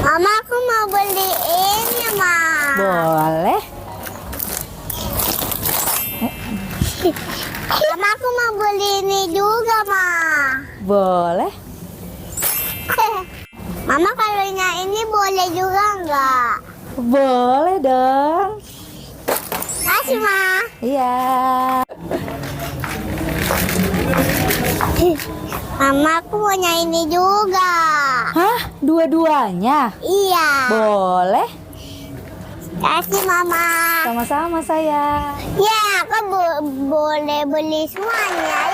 Mama, aku mau beli ini, Ma. Boleh. Mama, aku mau beli ini juga, Ma. Boleh. Mama, kalau ini boleh juga nggak? Boleh dong. Kasih, Ma. Iya. Mama, aku punya ini juga. Hah? Dua-duanya? Iya. Boleh. Kasih, Mama. Sama-sama sayang. Ya, aku boleh beli semuanya.